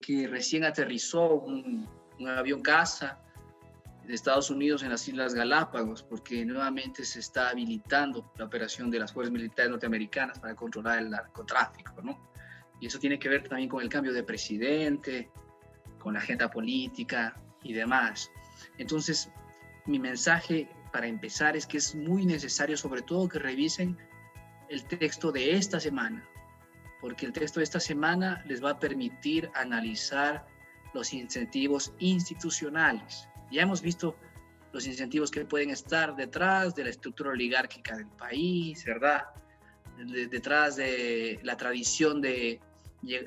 que recién aterrizó un avión caza de Estados Unidos en las Islas Galápagos, porque nuevamente se está habilitando la operación de las fuerzas militares norteamericanas para controlar el narcotráfico, ¿no? Y eso tiene que ver también con el cambio de presidente, con la agenda política y demás. Entonces, mi mensaje para empezar es que es muy necesario, sobre todo, que revisen el texto de esta semana, porque el texto de esta semana les va a permitir analizar los incentivos institucionales. Ya hemos visto los incentivos que pueden estar detrás de la estructura oligárquica del país, ¿verdad? Detrás de la tradición de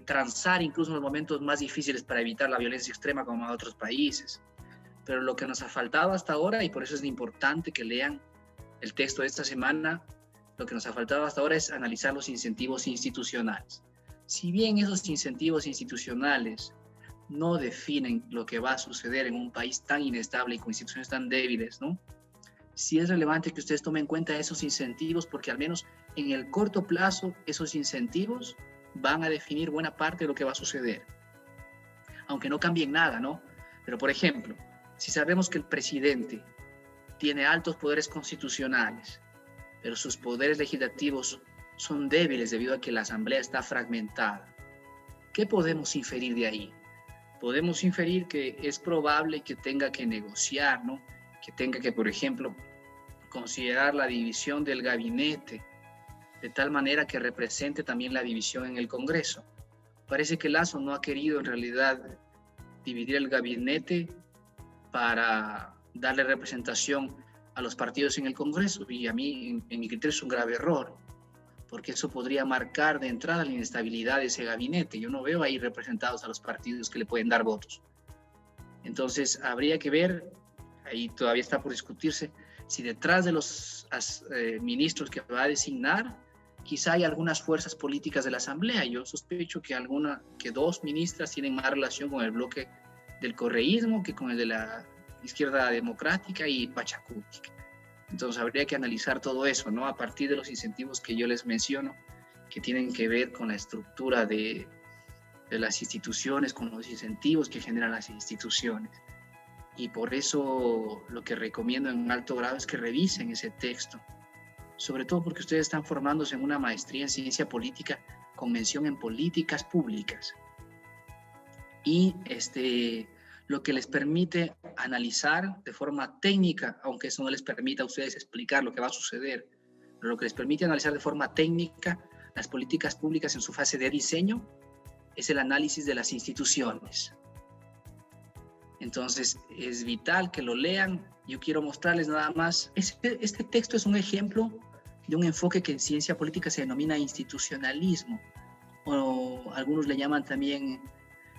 transar incluso en los momentos más difíciles para evitar la violencia extrema como en otros países. Pero lo que nos ha faltado hasta ahora, y por eso es importante que lean el texto de esta semana, lo que nos ha faltado hasta ahora es analizar los incentivos institucionales. Si bien esos incentivos institucionales no definen lo que va a suceder en un país tan inestable y con instituciones tan débiles, ¿no? Sí es relevante que ustedes tomen en cuenta esos incentivos, porque al menos en el corto plazo esos incentivos van a definir buena parte de lo que va a suceder, aunque no cambien nada, ¿no? Pero, por ejemplo, si sabemos que el presidente tiene altos poderes constitucionales, pero sus poderes legislativos son débiles debido a que la Asamblea está fragmentada, ¿qué podemos inferir de ahí? Podemos inferir que es probable que tenga que negociar, ¿no? Que tenga que, por ejemplo, considerar la división del gabinete, de tal manera que represente también la división en el Congreso. Parece que Lasso no ha querido en realidad dividir el gabinete para darle representación a los partidos en el Congreso, y a mí, en mi criterio, es un grave error, porque eso podría marcar de entrada la inestabilidad de ese gabinete. Yo no veo ahí representados a los partidos que le pueden dar votos. Entonces, habría que ver, ahí todavía está por discutirse, si detrás de los ministros que va a designar, quizá hay algunas fuerzas políticas de la Asamblea. Yo sospecho que dos ministras tienen más relación con el bloque del correísmo que con el de la izquierda democrática y Pachacuti. Entonces habría que analizar todo eso, ¿no? A partir de los incentivos que yo les menciono, que tienen que ver con la estructura de las instituciones, con los incentivos que generan las instituciones. Y por eso lo que recomiendo en alto grado es que revisen ese texto, sobre todo porque ustedes están formándose en una maestría en ciencia política con mención en políticas públicas. Y lo que les permite analizar de forma técnica, aunque eso no les permita a ustedes explicar lo que va a suceder, pero lo que les permite analizar de forma técnica las políticas públicas en su fase de diseño es el análisis de las instituciones. Entonces es vital que lo lean. Yo quiero mostrarles nada más, este texto es un ejemplo de un enfoque que en ciencia política se denomina institucionalismo, o algunos le llaman también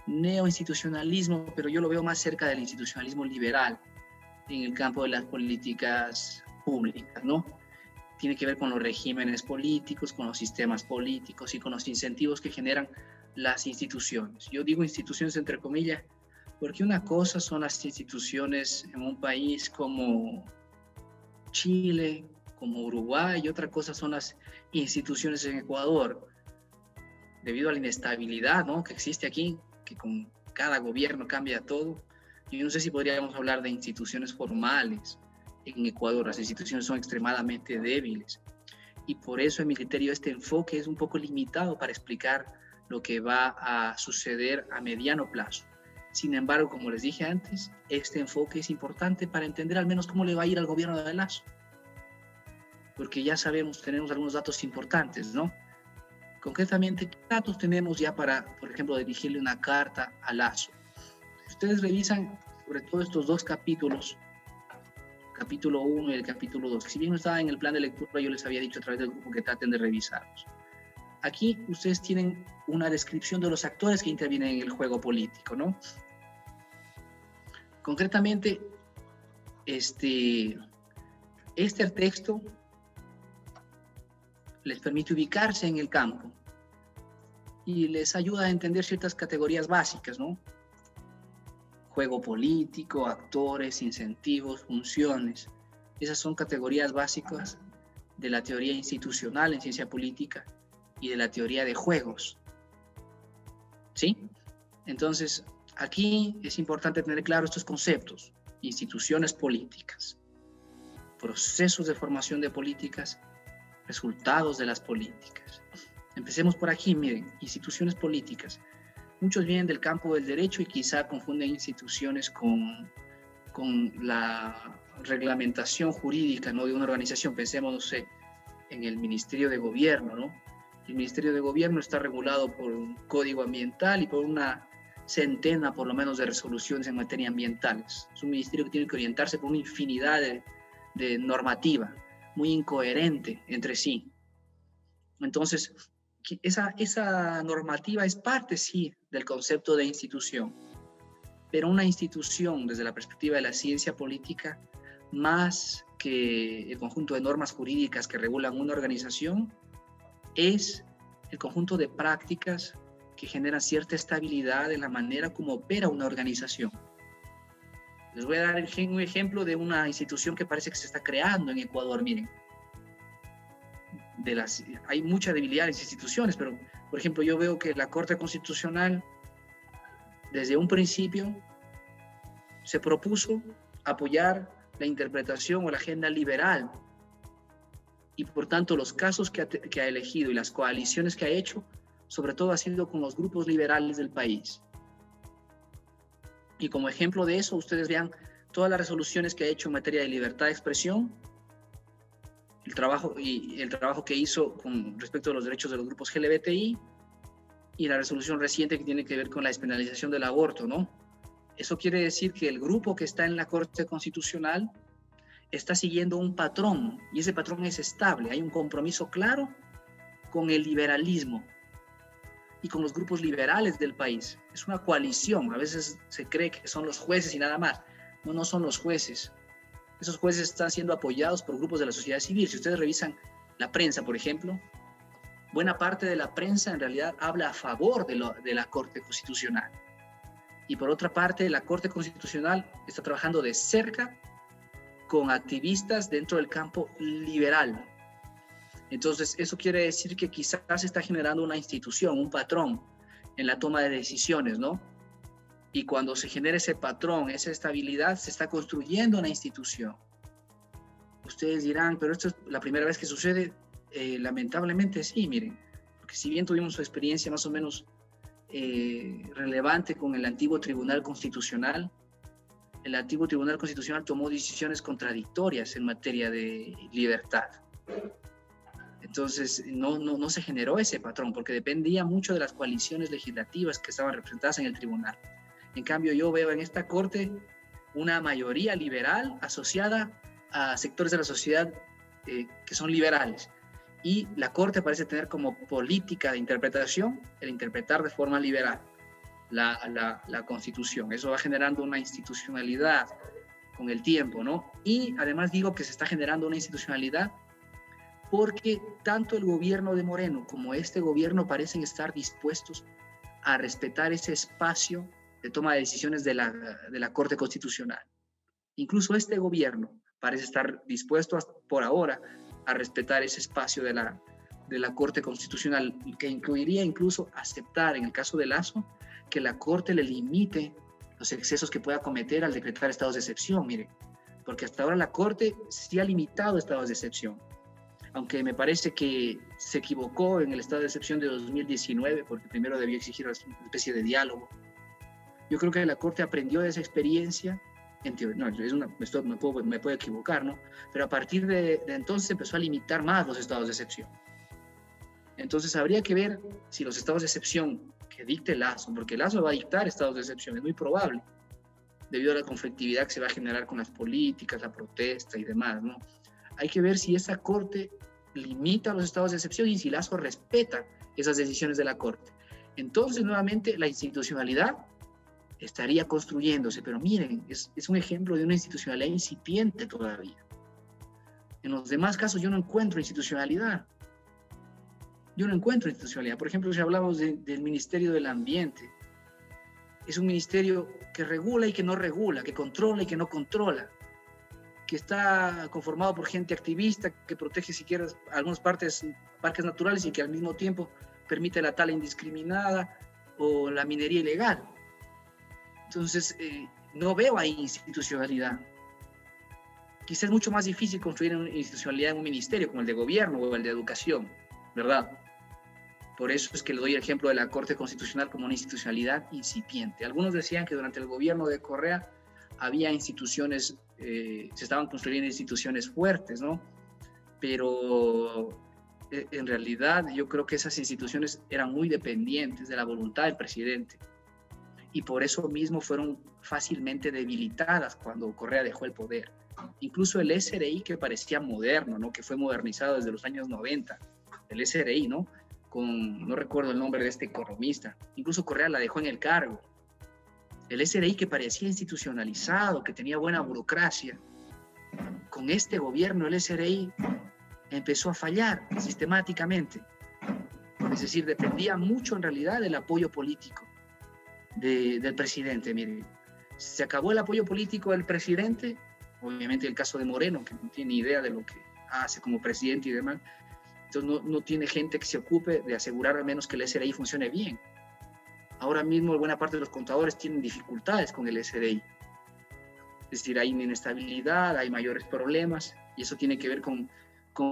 neoinstitucionalismo, pero yo lo veo más cerca del institucionalismo liberal en el campo de las políticas públicas, ¿no? Tiene que ver con los regímenes políticos, con los sistemas políticos y con los incentivos que generan las instituciones. Yo digo instituciones entre comillas, porque una cosa son las instituciones en un país como Chile, como Uruguay, y otra cosa son las instituciones en Ecuador. Debido a la inestabilidad, ¿no?, que existe aquí, que con cada gobierno cambia todo, yo no sé si podríamos hablar de instituciones formales en Ecuador. Las instituciones son extremadamente débiles y por eso en mi criterio este enfoque es un poco limitado para explicar lo que va a suceder a mediano plazo. Sin embargo, como les dije antes, este enfoque es importante para entender al menos cómo le va a ir al gobierno de Lasso, porque ya sabemos, tenemos algunos datos importantes, ¿no? Concretamente, ¿qué datos tenemos ya para, por ejemplo, dirigirle una carta a Lasso? Si ustedes revisan sobre todo estos dos capítulos, capítulo 1 y el capítulo 2, que si bien no estaba en el plan de lectura, yo les había dicho a través del grupo que traten de revisarlos. Aquí ustedes tienen una descripción de los actores que intervienen en el juego político, ¿no? Concretamente, este texto les permite ubicarse en el campo y les ayuda a entender ciertas categorías básicas, ¿no? Juego político, actores, incentivos, funciones. Esas son categorías básicas de la teoría institucional en ciencia política y de la teoría de juegos, ¿sí? Entonces, aquí es importante tener claro estos conceptos: instituciones políticas, procesos de formación de políticas, resultados de las políticas. Empecemos por aquí, miren, instituciones políticas. Muchos vienen del campo del derecho y quizá confunden instituciones con la reglamentación jurídica, ¿no?, de una organización. Pensemos, no sé, en el Ministerio de Gobierno, ¿no? El Ministerio de Gobierno está regulado por un código ambiental y por una centena, por lo menos, de resoluciones en materia ambientales. Es un ministerio que tiene que orientarse por una infinidad de normativa, muy incoherente entre sí. Entonces, esa normativa es parte, sí, del concepto de institución, pero una institución, desde la perspectiva de la ciencia política, más que el conjunto de normas jurídicas que regulan una organización, es el conjunto de prácticas que generan cierta estabilidad en la manera como opera una organización. Les voy a dar un ejemplo de una institución que parece que se está creando en Ecuador. Miren, hay mucha debilidad en las instituciones, pero, por ejemplo, yo veo que la Corte Constitucional, desde un principio, se propuso apoyar la interpretación o la agenda liberal, y por tanto los casos que ha elegido y las coaliciones que ha hecho, sobre todo ha sido con los grupos liberales del país. Y como ejemplo de eso, ustedes vean todas las resoluciones que ha hecho en materia de libertad de expresión, el trabajo que hizo con respecto a los derechos de los grupos LGBTI, y la resolución reciente que tiene que ver con la despenalización del aborto, ¿no? Eso quiere decir que el grupo que está en la Corte Constitucional está siguiendo un patrón, y ese patrón es estable. Hay un compromiso claro con el liberalismo y con los grupos liberales del país. Es una coalición. A veces se cree que son los jueces y nada más. No, no son los jueces. Esos jueces están siendo apoyados por grupos de la sociedad civil. Si ustedes revisan la prensa, por ejemplo, buena parte de la prensa en realidad habla a favor de la Corte Constitucional. Y por otra parte, la Corte Constitucional está trabajando de cerca con activistas dentro del campo liberal. Entonces, eso quiere decir que quizás se está generando una institución, un patrón en la toma de decisiones, ¿no? Y cuando se genera ese patrón, esa estabilidad, se está construyendo una institución. Ustedes dirán, pero esto es la primera vez que sucede. Lamentablemente sí, miren, porque si bien tuvimos una experiencia más o menos relevante con el antiguo Tribunal Constitucional, el antiguo Tribunal Constitucional tomó decisiones contradictorias en materia de libertad. Entonces, no se generó ese patrón, porque dependía mucho de las coaliciones legislativas que estaban representadas en el tribunal. En cambio, yo veo en esta Corte una mayoría liberal asociada a sectores de la sociedad que son liberales. Y la Corte parece tener como política de interpretación el interpretar de forma liberal la Constitución. Eso va generando una institucionalidad con el tiempo, ¿no? Y además digo que se está generando una institucionalidad porque tanto el gobierno de Moreno como este gobierno parecen estar dispuestos a respetar ese espacio de toma de decisiones de la Corte Constitucional. Incluso este gobierno parece estar dispuesto por ahora a respetar ese espacio de la Corte Constitucional, que incluiría incluso aceptar, en el caso de Lasso, que la Corte le limite los excesos que pueda cometer al decretar estados de excepción. Mire, porque hasta ahora la Corte sí ha limitado estados de excepción, aunque me parece que se equivocó en el estado de excepción de 2019, porque primero debió exigir una especie de diálogo. Yo creo que la Corte aprendió de esa experiencia. Esto me puedo equivocar, ¿no? Pero a partir de entonces empezó a limitar más los estados de excepción. Entonces habría que ver si los estados de excepción que dicte Lasso, porque Lasso va a dictar estados de excepción, es muy probable, debido a la conflictividad que se va a generar con las políticas, la protesta y demás, ¿no? Hay que ver si esa Corte limita los estados de excepción y si Lasso respeta esas decisiones de la Corte. Entonces, nuevamente, la institucionalidad estaría construyéndose, pero miren, es un ejemplo de una institucionalidad incipiente todavía. En los demás casos yo no encuentro institucionalidad. Por ejemplo, si hablamos del Ministerio del Ambiente, es un ministerio que regula y que no regula, que controla y que no controla, que está conformado por gente activista, que protege siquiera algunas parques naturales y que al mismo tiempo permite la tala indiscriminada o la minería ilegal. Entonces, no veo ahí institucionalidad. Quizás es mucho más difícil construir una institucionalidad en un ministerio como el de gobierno o el de educación, ¿verdad? Por eso es que le doy el ejemplo de la Corte Constitucional como una institucionalidad incipiente. Algunos decían que durante el gobierno de Correa había instituciones, se estaban construyendo instituciones fuertes, ¿no? Pero en realidad yo creo que esas instituciones eran muy dependientes de la voluntad del presidente y por eso mismo fueron fácilmente debilitadas cuando Correa dejó el poder. Incluso el SRI, que parecía moderno, ¿no? Que fue modernizado desde los años 90, el SRI, ¿no? No recuerdo el nombre de este economista, incluso Correa la dejó en el cargo. El SRI, que parecía institucionalizado, que tenía buena burocracia, con este gobierno el SRI empezó a fallar sistemáticamente. Es decir, dependía mucho en realidad del apoyo político del presidente. Miren, se acabó el apoyo político del presidente, obviamente el caso de Moreno, que no tiene idea de lo que hace como presidente y demás, entonces no tiene gente que se ocupe de asegurar al menos que el SRI funcione bien. Ahora mismo buena parte de los contadores tienen dificultades con el SRI. Es decir, hay inestabilidad, hay mayores problemas, y eso tiene que ver con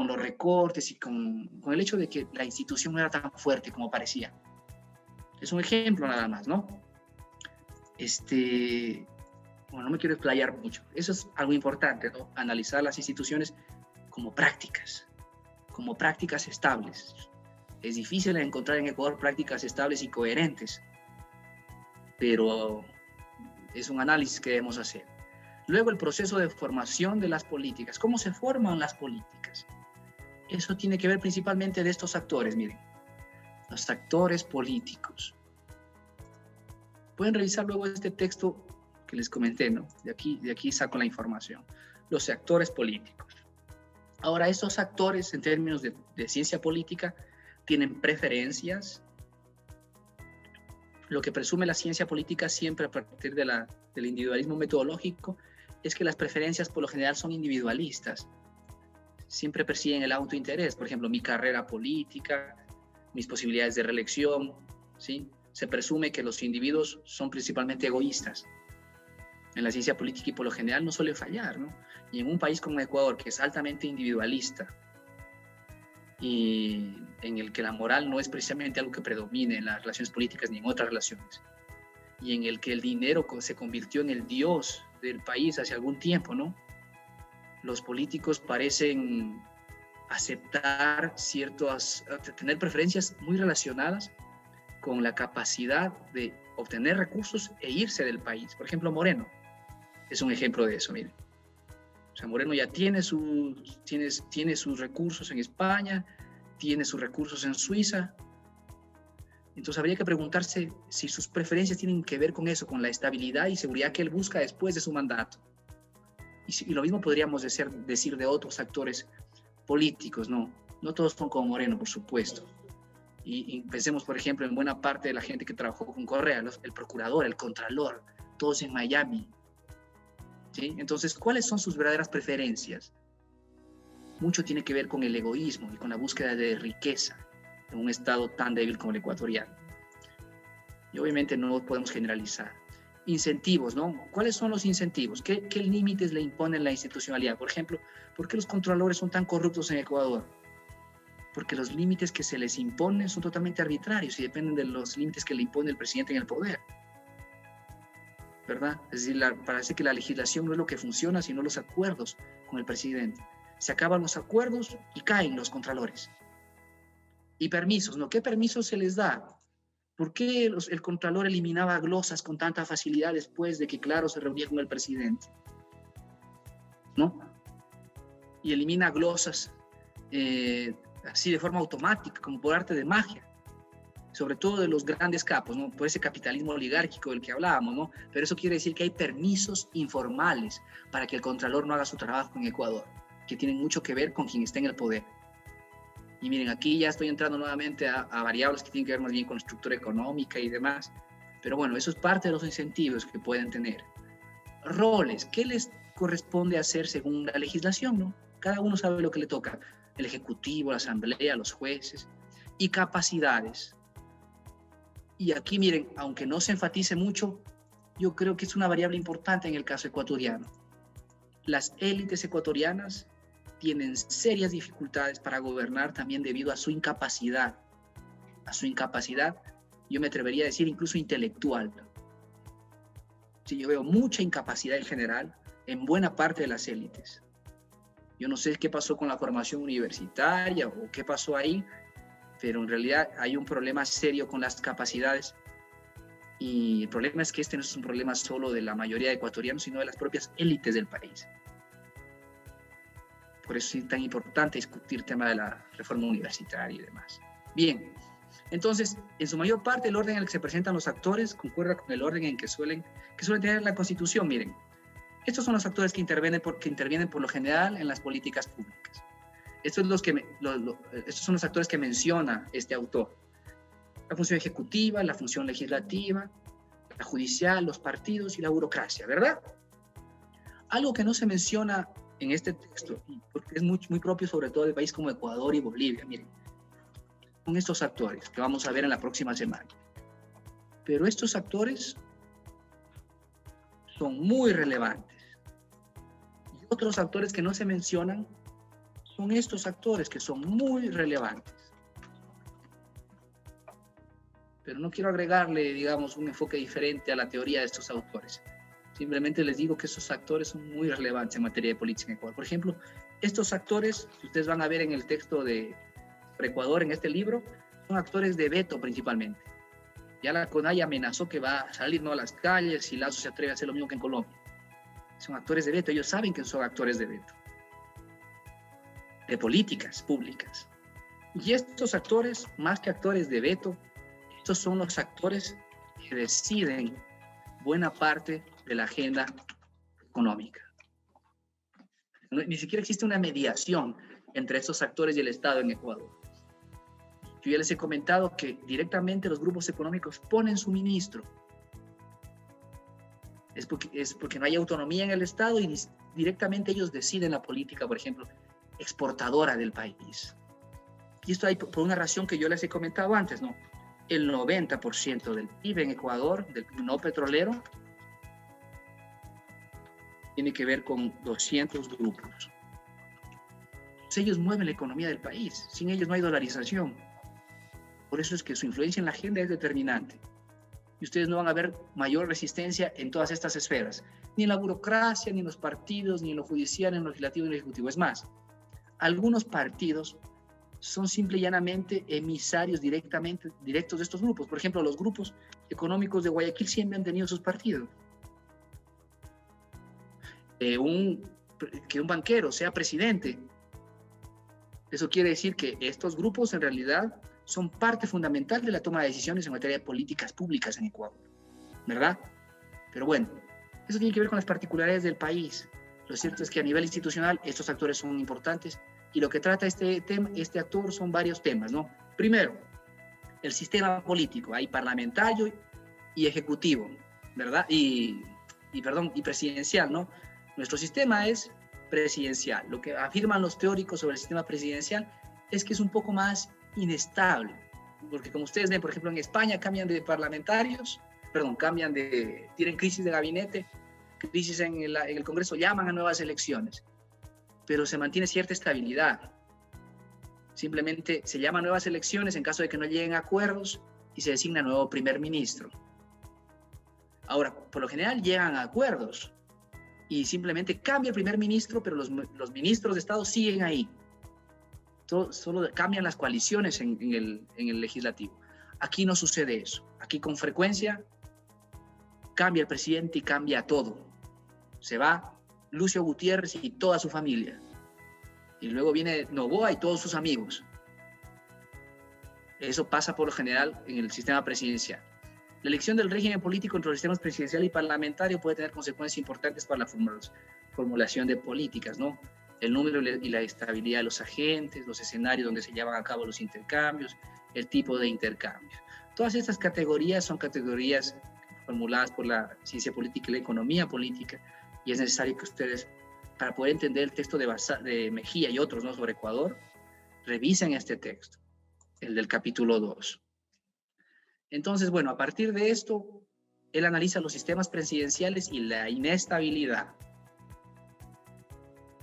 los recortes y con el hecho de que la institución no era tan fuerte como parecía. Es un ejemplo nada más, ¿no? Bueno, no me quiero explayar mucho. Eso es algo importante, ¿no? Analizar las instituciones como prácticas estables. Es difícil encontrar en Ecuador prácticas estables y coherentes, pero es un análisis que debemos hacer. Luego, el proceso de formación de las políticas. ¿Cómo se forman las políticas? Eso tiene que ver principalmente de estos actores, miren. Los actores políticos. Pueden revisar luego este texto que les comenté, ¿no? De aquí saco la información. Los actores políticos. Ahora, estos actores, en términos de ciencia política, tienen preferencias. Lo que presume la ciencia política siempre a partir del individualismo metodológico es que las preferencias por lo general son individualistas. Siempre persiguen el autointerés. Por ejemplo, mi carrera política, mis posibilidades de reelección, ¿sí? Se presume que los individuos son principalmente egoístas. En la ciencia política y por lo general no suele fallar, ¿no? Y en un país como Ecuador, que es altamente individualista y en el que la moral no es precisamente algo que predomine en las relaciones políticas ni en otras relaciones, y en el que el dinero se convirtió en el dios del país hace algún tiempo, ¿no? Los políticos parecen aceptar tener preferencias muy relacionadas con la capacidad de obtener recursos e irse del país. Por ejemplo, Moreno es un ejemplo de eso, miren. O sea, Moreno ya tiene sus recursos en España, tiene sus recursos en Suiza. Entonces habría que preguntarse si sus preferencias tienen que ver con eso, con la estabilidad y seguridad que él busca después de su mandato. Y lo mismo podríamos decir de otros actores políticos, ¿no? No todos son como Moreno, por supuesto. Y pensemos, por ejemplo, en buena parte de la gente que trabajó con Correa, el procurador, el contralor, todos en Miami. ¿Sí? Entonces, ¿cuáles son sus verdaderas preferencias? Mucho tiene que ver con el egoísmo y con la búsqueda de riqueza en un estado tan débil como el ecuatoriano. Y obviamente no podemos generalizar. Incentivos, ¿no? ¿Cuáles son los incentivos? ¿Qué límites le imponen la institucionalidad? Por ejemplo, ¿por qué los controladores son tan corruptos en Ecuador? Porque los límites que se les imponen son totalmente arbitrarios y dependen de los límites que le impone el presidente en el poder, ¿verdad? Es decir, parece que la legislación no es lo que funciona, sino los acuerdos con el presidente. Se acaban los acuerdos y caen los contralores. Y permisos, ¿no? ¿Qué permisos se les da? ¿Por qué el contralor eliminaba glosas con tanta facilidad después de que, claro, se reunía con el presidente? ¿No? Y elimina glosas así de forma automática, como por arte de magia, sobre todo de los grandes capos, ¿no? Por ese capitalismo oligárquico del que hablábamos, ¿no? Pero eso quiere decir que hay permisos informales para que el contralor no haga su trabajo en Ecuador, que tienen mucho que ver con quien está en el poder. Y miren, aquí ya estoy entrando nuevamente a variables que tienen que ver más bien con la estructura económica y demás, pero bueno, eso es parte de los incentivos que pueden tener. Roles, ¿qué les corresponde hacer según la legislación, ¿no? Cada uno sabe lo que le toca, el Ejecutivo, la Asamblea, los jueces, y capacidades. Y aquí miren, aunque no se enfatice mucho, yo creo que es una variable importante en el caso ecuatoriano. Las élites ecuatorianas tienen serias dificultades para gobernar también debido a su incapacidad. Yo me atrevería a decir incluso intelectual. Sí, yo veo mucha incapacidad en general en buena parte de las élites. Yo no sé qué pasó con la formación universitaria o qué pasó ahí, pero en realidad hay un problema serio con las capacidades. Y el problema es que este no es un problema solo de la mayoría de ecuatorianos, sino de las propias élites del país. Por eso es tan importante discutir el tema de la reforma universitaria y demás. Bien, entonces, en su mayor parte, el orden en el que se presentan los actores concuerda con el orden en que suelen tener la Constitución. Miren, estos son los actores que intervienen por lo general en las políticas públicas. Estos son los actores que menciona este autor. La función ejecutiva, la función legislativa, la judicial, los partidos y la burocracia, ¿verdad? Algo que no se menciona en este texto, porque es muy, muy propio sobre todo de países como Ecuador y Bolivia, miren, son estos actores que vamos a ver en la próxima semana. Pero estos actores son muy relevantes. Y otros actores que no se mencionan son estos actores que son muy relevantes. Pero no quiero agregarle, digamos, un enfoque diferente a la teoría de estos autores. Simplemente les digo que estos actores son muy relevantes en materia de política en Ecuador. Por ejemplo, estos actores, que ustedes van a ver en el texto de Ecuador, en este libro, son actores de veto principalmente. Ya la CONAIE amenazó que va a salir, ¿no?, a las calles si Lazo se atreve a hacer lo mismo que en Colombia. Son actores de veto, ellos saben que son actores de veto, de políticas públicas. Y estos actores, más que actores de veto, estos son los actores que deciden buena parte de la agenda económica. Ni siquiera existe una mediación entre estos actores y el Estado en Ecuador. Yo ya les he comentado que directamente los grupos económicos ponen su ministro. Es porque no hay autonomía en el Estado y directamente ellos deciden la política, por ejemplo, exportadora del país. Y esto hay por una razón que yo les he comentado antes, ¿no? El 90% del PIB en Ecuador, del PIB no petrolero, tiene que ver con 200 grupos. Entonces, ellos mueven la economía del país. Sin ellos no hay dolarización. Por eso es que su influencia en la agenda es determinante. Y ustedes no van a ver mayor resistencia en todas estas esferas. Ni en la burocracia, ni en los partidos, ni en lo judicial, ni en lo legislativo, ni en lo ejecutivo. Es más, algunos partidos son simple y llanamente emisarios directos de estos grupos. Por ejemplo, los grupos económicos de Guayaquil siempre han tenido sus partidos. Que un banquero sea presidente, eso quiere decir que estos grupos en realidad son parte fundamental de la toma de decisiones en materia de políticas públicas en Ecuador, ¿verdad? Pero bueno, eso tiene que ver con las particularidades del país. Lo cierto es que a nivel institucional estos actores son importantes y lo que trata este actor son varios temas, ¿no? Primero, el sistema político, hay parlamentario y ejecutivo, ¿verdad? Y presidencial, ¿no? Nuestro sistema es presidencial. Lo que afirman los teóricos sobre el sistema presidencial es que es un poco más inestable, porque como ustedes ven, por ejemplo, en España cambian de parlamentarios, tienen crisis de gabinete, crisis en el Congreso, llaman a nuevas elecciones, pero se mantiene cierta estabilidad. Simplemente se llama a nuevas elecciones en caso de que no lleguen a acuerdos y se designa nuevo primer ministro. Ahora, por lo general llegan a acuerdos y simplemente cambia el primer ministro, pero los ministros de Estado siguen ahí. Solo cambian las coaliciones en el legislativo. Aquí no sucede eso. Aquí con frecuencia cambia el presidente y cambia todo. Se va Lucio Gutiérrez y toda su familia. Y luego viene Noboa y todos sus amigos. Eso pasa por lo general en el sistema presidencial. La elección del régimen político entre los sistemas presidencial y parlamentario puede tener consecuencias importantes para la formulación de políticas, ¿no? El número y la estabilidad de los agentes, los escenarios donde se llevan a cabo los intercambios, el tipo de intercambios. Todas estas categorías son categorías formuladas por la ciencia política y la economía política, y es necesario que ustedes, para poder entender el texto de Mejía y otros, ¿no?, sobre Ecuador, revisen este texto, el del capítulo 2. Entonces, bueno, a partir de esto, Él analiza los sistemas presidenciales y la inestabilidad.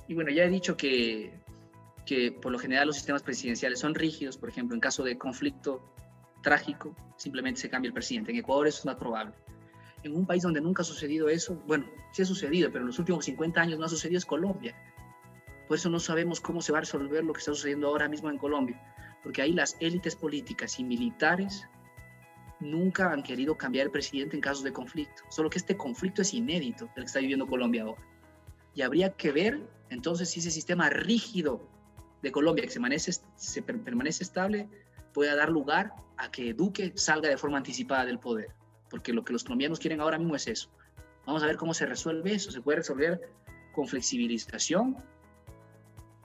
Y bueno, ya he dicho que por lo general los sistemas presidenciales son rígidos. Por ejemplo, en caso de conflicto trágico, simplemente se cambia el presidente. En Ecuador eso es más probable. En un país donde nunca ha sucedido eso, bueno, sí ha sucedido, pero en los últimos 50 años no ha sucedido, es Colombia. Por eso no sabemos cómo se va a resolver lo que está sucediendo ahora mismo en Colombia, porque ahí las élites políticas y militares nunca han querido cambiar el presidente en casos de conflicto, solo que este conflicto es inédito, el que está viviendo Colombia ahora. Y habría que ver entonces si ese sistema rígido de Colombia, que permanece estable, pueda dar lugar a que Duque salga de forma anticipada del poder, porque lo que los colombianos quieren ahora mismo es eso. Vamos a ver cómo se resuelve eso. Se puede resolver con flexibilización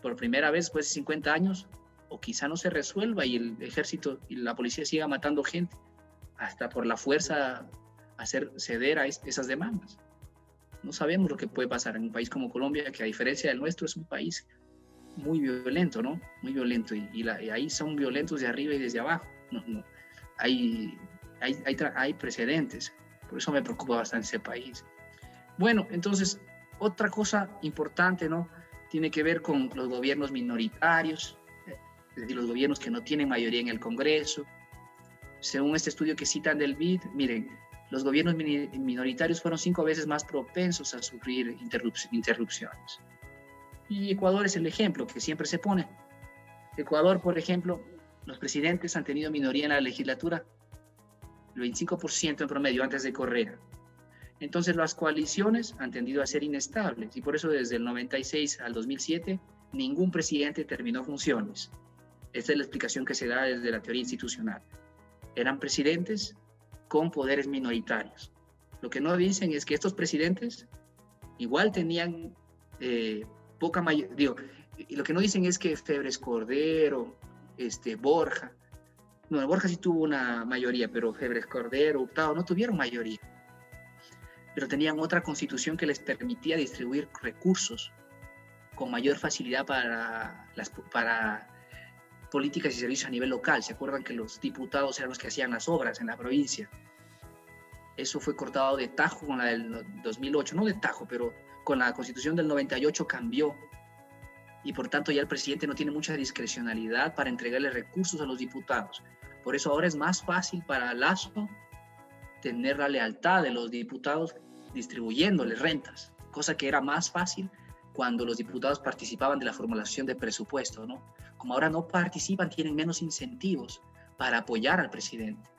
por primera vez después de 50 años, o quizá no se resuelva y el ejército y la policía siga matando gente hasta por la fuerza hacer ceder a esas demandas. No sabemos lo que puede pasar en un país como Colombia, que a diferencia del nuestro es un país muy violento, ¿no? Muy violento, y ahí son violentos de arriba y desde abajo. No. Hay precedentes, por eso me preocupa bastante ese país. Bueno, entonces, otra cosa importante, ¿no? Tiene que ver con los gobiernos minoritarios, es decir, los gobiernos que no tienen mayoría en el Congreso. Según este estudio que citan del BID, miren, los gobiernos minoritarios fueron 5 veces más propensos a sufrir interrupciones. Y Ecuador es el ejemplo que siempre se pone. Ecuador, por ejemplo, los presidentes han tenido minoría en la legislatura, el 25% en promedio antes de Correa. Entonces las coaliciones han tendido a ser inestables y por eso desde el 96 al 2007 ningún presidente terminó funciones. Esta es la explicación que se da desde la teoría institucional. Eran presidentes con poderes minoritarios. Lo que no dicen es que estos presidentes igual tenían poca mayoría. Lo que no dicen es que Febres Cordero, Borja, no, Borja sí tuvo una mayoría, pero Febres Cordero, Hurtado no tuvieron mayoría. Pero tenían otra constitución que les permitía distribuir recursos con mayor facilidad para políticas y servicios a nivel local. ¿Se acuerdan que los diputados eran los que hacían las obras en la provincia? Eso fue cortado de tajo con la del 2008, no de tajo, pero con la constitución del 98 cambió. Y por tanto ya el presidente no tiene mucha discrecionalidad para entregarle recursos a los diputados. Por eso ahora es más fácil para Lasso tener la lealtad de los diputados distribuyéndoles rentas, cosa que era más fácil cuando los diputados participaban de la formulación de presupuesto, ¿no? Como ahora no participan, tienen menos incentivos para apoyar al presidente.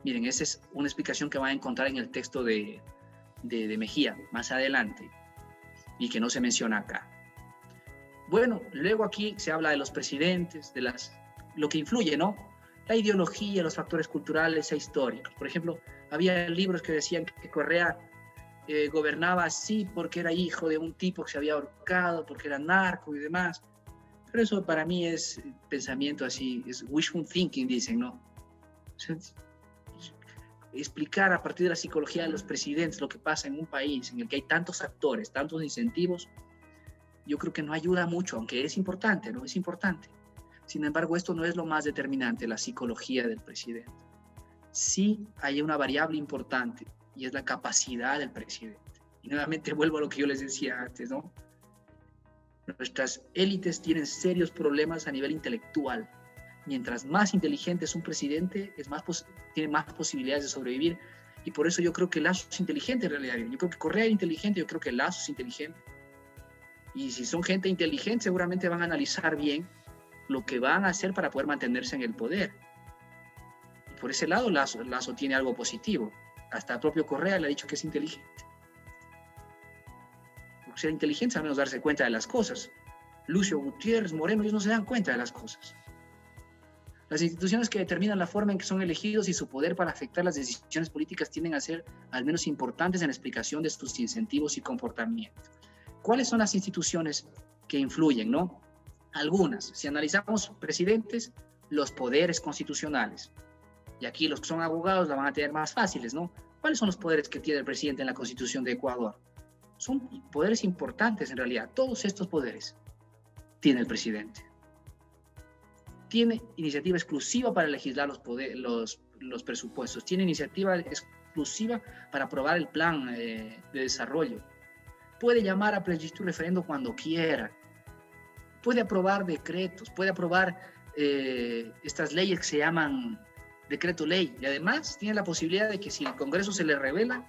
Miren, esa es una explicación que van a encontrar en el texto de Mejía más adelante y que no se menciona acá. Bueno, luego aquí se habla de los presidentes, de lo que influye, ¿no? La ideología, los factores culturales e históricos. Por ejemplo, había libros que decían que Correa gobernaba así porque era hijo de un tipo que se había ahorcado, porque era narco y demás. Pero eso para mí es pensamiento así, es wishful thinking, dicen, ¿no? O sea, explicar a partir de la psicología de los presidentes lo que pasa en un país en el que hay tantos actores, tantos incentivos, yo creo que no ayuda mucho, aunque es importante, ¿no? Es importante. Sin embargo, esto no es lo más determinante, la psicología del presidente. Sí hay una variable importante y es la capacidad del presidente. Y nuevamente vuelvo a lo que yo les decía antes, ¿no? Nuestras élites tienen serios problemas a nivel intelectual. Mientras más inteligente es un presidente, tiene más posibilidades de sobrevivir. Y por eso yo creo que Lasso es inteligente en realidad. Yo creo que Correa es inteligente, yo creo que Lasso es inteligente. Y si son gente inteligente, seguramente van a analizar bien lo que van a hacer para poder mantenerse en el poder. Y por ese lado, Lasso tiene algo positivo. Hasta el propio Correa le ha dicho que es inteligente. Porque ser inteligente es al menos darse cuenta de las cosas. Lucio Gutiérrez, Moreno, ellos no se dan cuenta de las cosas. Las instituciones que determinan la forma en que son elegidos y su poder para afectar las decisiones políticas tienden a ser al menos importantes en la explicación de sus incentivos y comportamientos. ¿Cuáles son las instituciones que influyen, no? Algunas. Si analizamos presidentes, los poderes constitucionales. Y aquí los que son abogados la van a tener más fáciles, ¿no? ¿Cuáles son los poderes que tiene el presidente en la Constitución de Ecuador? Son poderes importantes en realidad. Todos estos poderes tiene el presidente. Tiene iniciativa exclusiva para legislar los presupuestos. Tiene iniciativa exclusiva para aprobar el plan de desarrollo. Puede llamar a plebiscito y referendo cuando quiera. Puede aprobar decretos, puede aprobar estas leyes que se llaman decreto ley. Y además tiene la posibilidad de que si el Congreso se le revela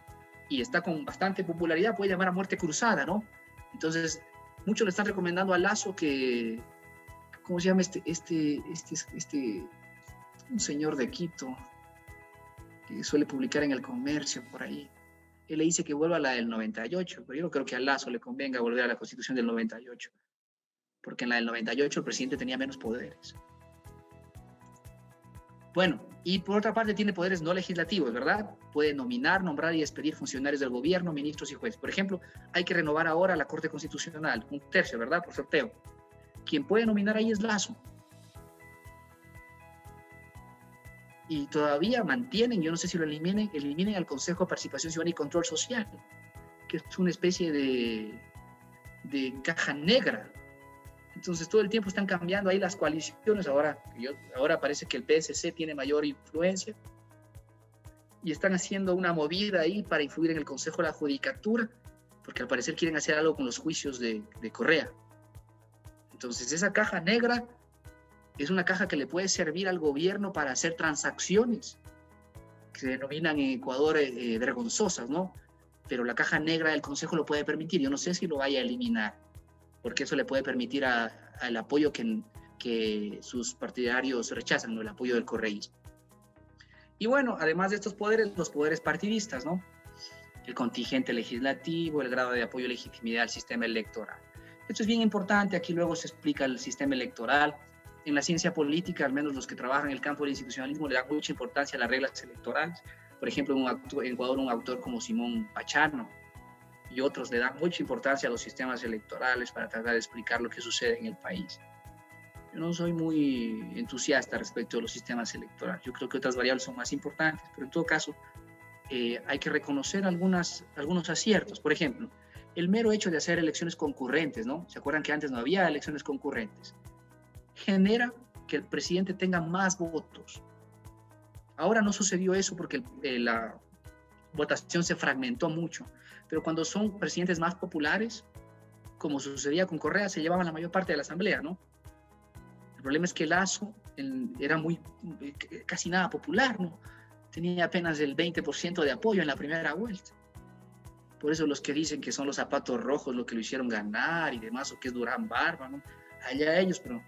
y está con bastante popularidad, puede llamar a muerte cruzada, ¿no? Entonces, muchos le están recomendando a Lasso que, ¿cómo se llama un señor de Quito que suele publicar en El Comercio por ahí? Él le dice que vuelva a la del 98, pero yo no creo que a Lasso le convenga volver a la Constitución del 98, porque en la del 98 el presidente tenía menos poderes. Bueno, y por otra parte tiene poderes no legislativos, ¿verdad? Puede nominar, nombrar y despedir funcionarios del gobierno, ministros y jueces. Por ejemplo, hay que renovar ahora la Corte Constitucional, 1/3, ¿verdad? Por sorteo. Quien puede nominar ahí es Lasso. Y todavía mantienen, yo no sé si lo eliminen al Consejo de Participación Ciudadana y Control Social, que es una especie de caja negra. Entonces todo el tiempo están cambiando ahí las coaliciones. Ahora parece que el PSC tiene mayor influencia y están haciendo una movida ahí para influir en el Consejo de la Judicatura, porque al parecer quieren hacer algo con los juicios de Correa. Entonces esa caja negra es una caja que le puede servir al gobierno para hacer transacciones que se denominan en Ecuador vergonzosas, ¿no? Pero la caja negra del Consejo lo puede permitir. Yo no sé si lo vaya a eliminar, porque eso le puede permitir al apoyo que sus partidarios rechazan, ¿no? El apoyo del correísmo. Y bueno, además de estos poderes, los poderes partidistas, ¿no? El contingente legislativo, el grado de apoyo y legitimidad al sistema electoral. Esto es bien importante, aquí luego se explica el sistema electoral. En la ciencia política, al menos los que trabajan en el campo del institucionalismo, le dan mucha importancia a las reglas electorales. Por ejemplo, en Ecuador un autor como Simón Pachano y otros le dan mucha importancia a los sistemas electorales para tratar de explicar lo que sucede en el país. Yo no soy muy entusiasta respecto de los sistemas electorales. Yo creo que otras variables son más importantes, pero en todo caso hay que reconocer algunos aciertos. Por ejemplo, el mero hecho de hacer elecciones concurrentes, ¿no? ¿Se acuerdan que antes no había elecciones concurrentes? Genera que el presidente tenga más votos. Ahora no sucedió eso porque la votación se fragmentó mucho, pero cuando son presidentes más populares, como sucedía con Correa, se llevaban la mayor parte de la asamblea, ¿no? El problema es que Lasso era casi nada popular, ¿no? Tenía apenas el 20% de apoyo en la primera vuelta. Por eso los que dicen que son los zapatos rojos lo que lo hicieron ganar y demás, o que es Durán Barba, ¿no? Allá ellos, pero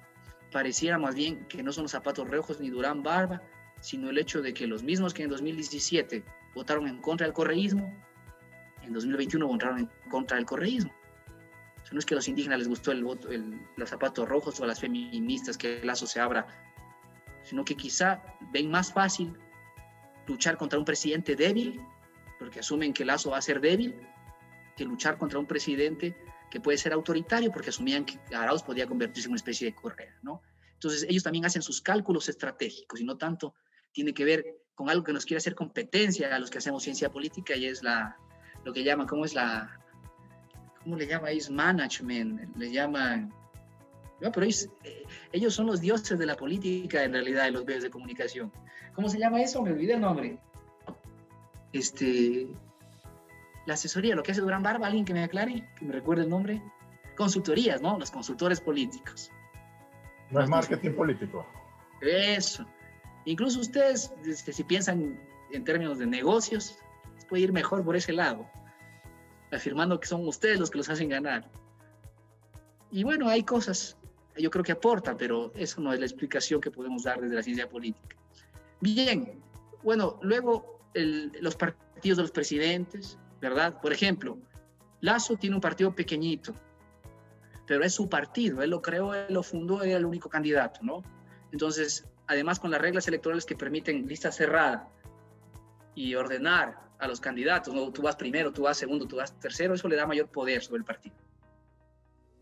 pareciera más bien que no son los zapatos rojos ni Durán Barba, sino el hecho de que los mismos que en 2017 votaron en contra del correísmo, en 2021 votaron en contra del correísmo. O sea, no es que a los indígenas les gustó los zapatos rojos o a las feministas que el Lasso se abra, sino que quizá ven más fácil luchar contra un presidente débil, porque asumen que el Lasso va a ser débil, que luchar contra un presidente que puede ser autoritario, porque asumían que Arauz podía convertirse en una especie de Correa, ¿no? Entonces ellos también hacen sus cálculos estratégicos y no tanto tiene que ver con algo que nos quiere hacer competencia a los que hacemos ciencia política, y es lo que llaman, ¿cómo le llama? Es management, le llaman, no, pero ellos son los dioses de la política en realidad de los medios de comunicación. ¿Cómo se llama eso? Me olvidé el nombre. La asesoría, lo que hace Durán Barba, alguien que me aclare, que me recuerde el nombre. Consultorías, ¿no? Los consultores políticos. No es marketing político. Eso. Incluso ustedes, si piensan en términos de negocios, puede ir mejor por ese lado, afirmando que son ustedes los que los hacen ganar. Y bueno, hay cosas, yo creo que aportan, pero eso no es la explicación que podemos dar desde la ciencia política. Bien, bueno, luego los partidos de los presidentes, ¿verdad? Por ejemplo, Lasso tiene un partido pequeñito, pero es su partido, él lo creó, él lo fundó, él era el único candidato, ¿no? Entonces, además con las reglas electorales que permiten lista cerrada y ordenar a los candidatos, ¿no? Tú vas primero, tú vas segundo, tú vas tercero, eso le da mayor poder sobre el partido.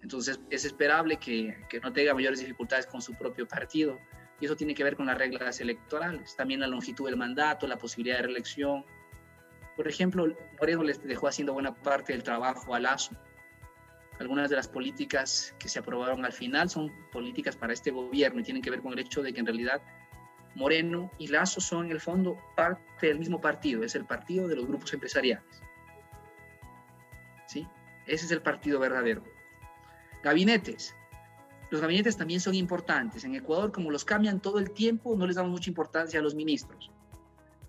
Entonces, es esperable que no tenga mayores dificultades con su propio partido, y eso tiene que ver con las reglas electorales, también la longitud del mandato, la posibilidad de reelección. Por ejemplo, Moreno les dejó haciendo buena parte del trabajo a Lasso. Algunas de las políticas que se aprobaron al final son políticas para este gobierno y tienen que ver con el hecho de que en realidad Moreno y Lasso son en el fondo parte del mismo partido, es el partido de los grupos empresariales. ¿Sí? Ese es el partido verdadero. Gabinetes. Los gabinetes también son importantes. En Ecuador, como los cambian todo el tiempo, no les damos mucha importancia a los ministros,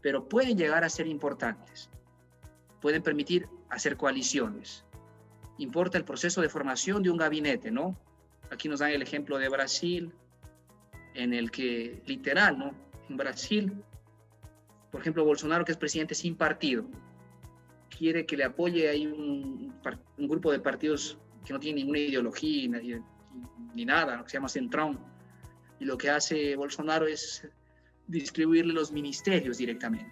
pero pueden llegar a ser importantes. Pueden permitir hacer coaliciones. Importa el proceso de formación de un gabinete, ¿no? Aquí nos dan el ejemplo de Brasil, en el que, literal, ¿no? En Brasil, por ejemplo, Bolsonaro, que es presidente sin partido, quiere que le apoye ahí un grupo de partidos que no tienen ninguna ideología ni nada, ¿no? Que se llama Centrão. Y lo que hace Bolsonaro es distribuirle los ministerios directamente.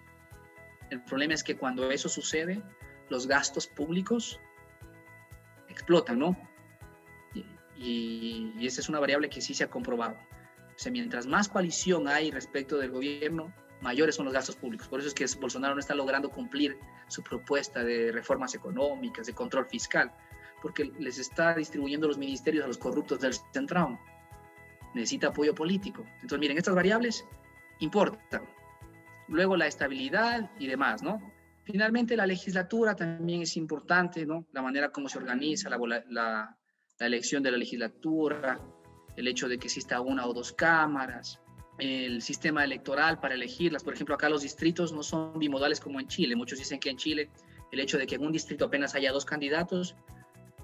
El problema es que cuando eso sucede, los gastos públicos explotan, ¿no? Y esa es una variable que sí se ha comprobado. O sea, mientras más coalición hay respecto del gobierno, mayores son los gastos públicos. Por eso es que Bolsonaro no está logrando cumplir su propuesta de reformas económicas, de control fiscal, porque les está distribuyendo los ministerios a los corruptos del Centrão. Necesita apoyo político. Entonces, miren, estas variables importan. Luego la estabilidad y demás, ¿no? Finalmente, la legislatura también es importante, ¿no? La manera como se organiza la elección de la legislatura, el hecho de que exista una o dos cámaras, el sistema electoral para elegirlas. Por ejemplo, acá los distritos no son bimodales como en Chile. Muchos dicen que en Chile el hecho de que en un distrito apenas haya dos candidatos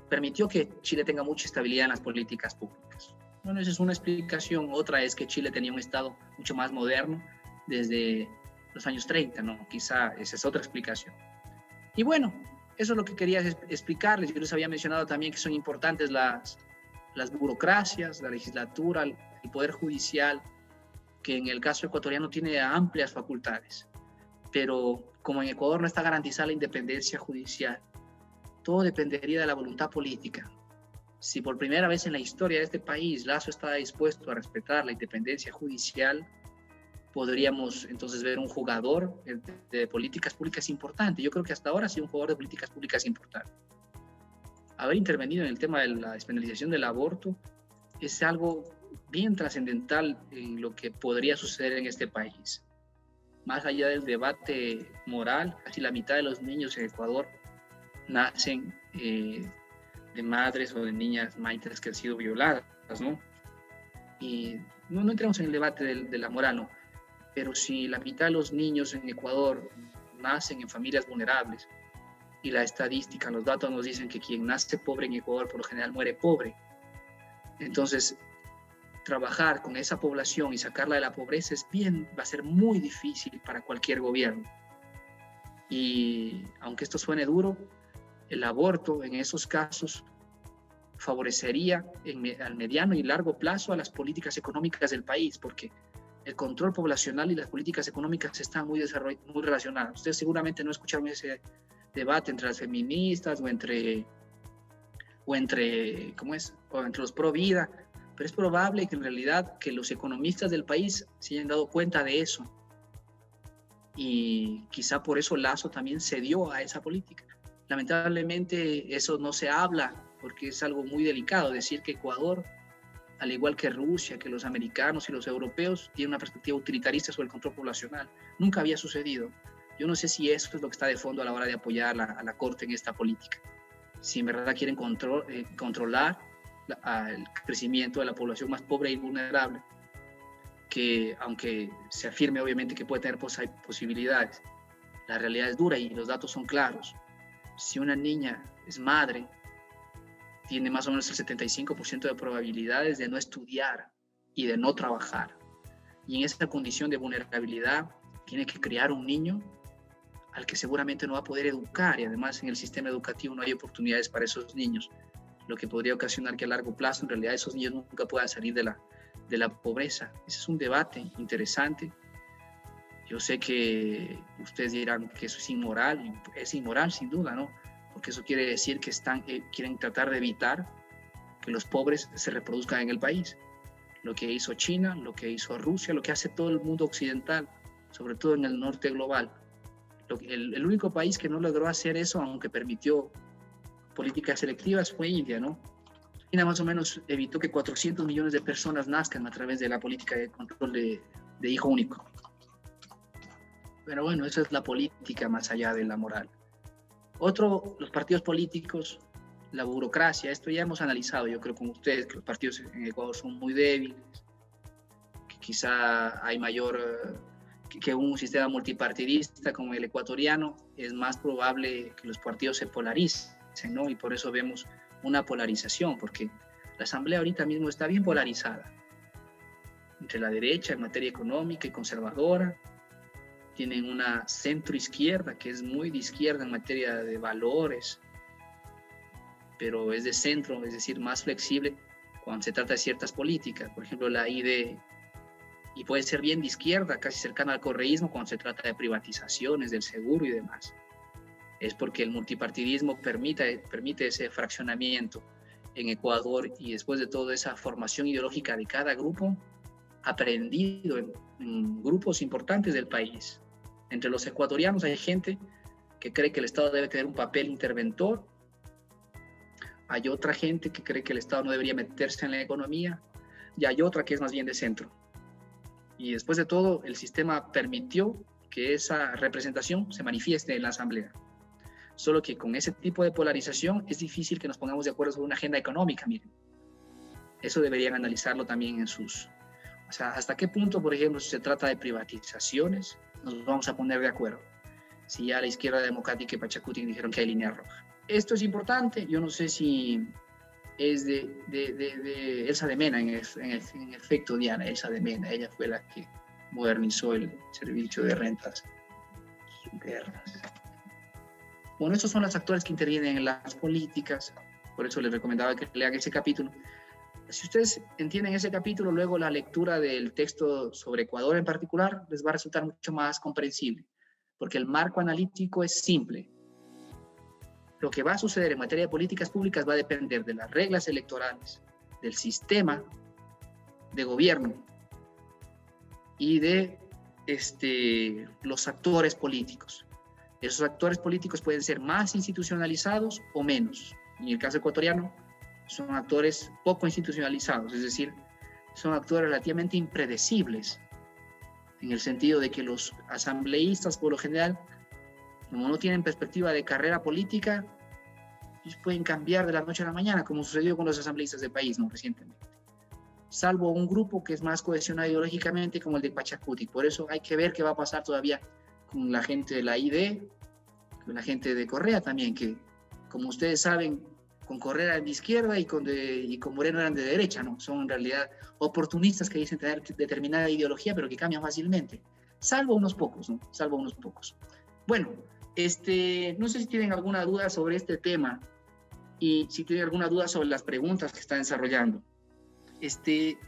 permitió que Chile tenga mucha estabilidad en las políticas públicas. Bueno, esa es una explicación. Otra es que Chile tenía un Estado mucho más moderno desde los años 30, ¿no? Quizá esa es otra explicación. Y bueno, eso es lo que quería explicarles. Yo les había mencionado también que son importantes las burocracias, la legislatura, el poder judicial, que en el caso ecuatoriano tiene amplias facultades. Pero como en Ecuador no está garantizada la independencia judicial, todo dependería de la voluntad política. Si por primera vez en la historia de este país Lasso está dispuesto a respetar la independencia judicial, podríamos entonces ver un jugador de políticas públicas importante. Yo creo que hasta ahora ha sido un jugador de políticas públicas importante. Haber intervenido en el tema de la despenalización del aborto es algo bien trascendental en lo que podría suceder en este país. Más allá del debate moral, casi la mitad de los niños en Ecuador nacen de madres o de niñas maitas que han sido violadas, ¿no? Y no entramos en el debate de la moral, ¿no? Pero si la mitad de los niños en Ecuador nacen en familias vulnerables, y la estadística, los datos nos dicen que quien nace pobre en Ecuador por lo general muere pobre, entonces trabajar con esa población y sacarla de la pobreza va a ser muy difícil para cualquier gobierno. Y aunque esto suene duro, el aborto en esos casos favorecería al mediano y largo plazo a las políticas económicas del país, porque el control poblacional y las políticas económicas están muy relacionadas. Ustedes seguramente no escucharon ese debate entre las feministas o entre los pro vida, pero es probable que en realidad que los economistas del país se hayan dado cuenta de eso, y quizá por eso Lasso también cedió a esa política. Lamentablemente eso no se habla porque es algo muy delicado decir que Ecuador, al igual que Rusia, que los americanos y los europeos, tiene una perspectiva utilitarista sobre el control poblacional. Nunca había sucedido. Yo no sé si eso es lo que está de fondo a la hora de apoyar a la Corte en esta política. Si en verdad quieren controlar el crecimiento de la población más pobre y vulnerable, que aunque se afirme obviamente que puede tener posibilidades, la realidad es dura y los datos son claros. Si una niña es madre, tiene más o menos el 75% de probabilidades de no estudiar y de no trabajar. Y en esa condición de vulnerabilidad tiene que criar un niño al que seguramente no va a poder educar, y además en el sistema educativo no hay oportunidades para esos niños, lo que podría ocasionar que a largo plazo en realidad esos niños nunca puedan salir de la pobreza. Ese es un debate interesante. Yo sé que ustedes dirán que eso es inmoral, y es inmoral sin duda, ¿no? Porque eso quiere decir que quieren tratar de evitar que los pobres se reproduzcan en el país. Lo que hizo China, lo que hizo Rusia, lo que hace todo el mundo occidental, sobre todo en el norte global. El único país que no logró hacer eso, aunque permitió políticas selectivas, fue India, ¿no? China más o menos evitó que 400 millones de personas nazcan a través de la política de control de hijo único. Pero bueno, eso es la política más allá de la moral. Otro, los partidos políticos, la burocracia, esto ya hemos analizado, yo creo con ustedes, que los partidos en Ecuador son muy débiles, que quizá hay mayor, que un sistema multipartidista como el ecuatoriano, es más probable que los partidos se polaricen, ¿no? Y por eso vemos una polarización, porque la Asamblea ahorita mismo está bien polarizada, entre la derecha en materia económica y conservadora, tienen una centro-izquierda que es muy de izquierda en materia de valores, pero es de centro, es decir, más flexible cuando se trata de ciertas políticas. Por ejemplo, la ID, y puede ser bien de izquierda, casi cercana al correísmo cuando se trata de privatizaciones del seguro y demás. Es porque el multipartidismo permite ese fraccionamiento en Ecuador, y después de toda esa formación ideológica de cada grupo, aprendido en grupos importantes del país. Entre los ecuatorianos hay gente que cree que el Estado debe tener un papel interventor, hay otra gente que cree que el Estado no debería meterse en la economía, y hay otra que es más bien de centro. Y después de todo, el sistema permitió que esa representación se manifieste en la Asamblea. Solo que con ese tipo de polarización es difícil que nos pongamos de acuerdo sobre una agenda económica, miren. Eso deberían analizarlo también en sus... O sea, ¿hasta qué punto, por ejemplo, si se trata de privatizaciones, nos vamos a poner de acuerdo? Si ya la izquierda democrática y Pachacuti dijeron que hay línea roja. Esto es importante, yo no sé si es de Elsa de Mena, en efecto, Diana, Elsa de Mena, ella fue la que modernizó el servicio de rentas internas. Bueno, estos son los actores que intervienen en las políticas, por eso les recomendaba que lean ese capítulo. Si ustedes entienden ese capítulo, luego la lectura del texto sobre Ecuador en particular les va a resultar mucho más comprensible, porque el marco analítico es simple. Lo que va a suceder en materia de políticas públicas va a depender de las reglas electorales, del sistema de gobierno y de los actores políticos. Esos actores políticos pueden ser más institucionalizados o menos. En el caso ecuatoriano, son actores poco institucionalizados, es decir, son actores relativamente impredecibles, en el sentido de que los asambleístas, por lo general, como no tienen perspectiva de carrera política, ellos pueden cambiar de la noche a la mañana, como sucedió con los asambleístas del país, ¿no? Recientemente. Salvo un grupo que es más cohesionado ideológicamente, como el de Pachacuti. Por eso hay que ver qué va a pasar todavía con la gente de la ID, con la gente de Correa también, que, como ustedes saben, con Correa eran de izquierda y con Moreno eran de derecha, ¿no? Son en realidad oportunistas que dicen tener determinada ideología, pero que cambian fácilmente. Salvo unos pocos, ¿no? Salvo unos pocos. Bueno, no sé si tienen alguna duda sobre este tema y si tienen alguna duda sobre las preguntas que están desarrollando.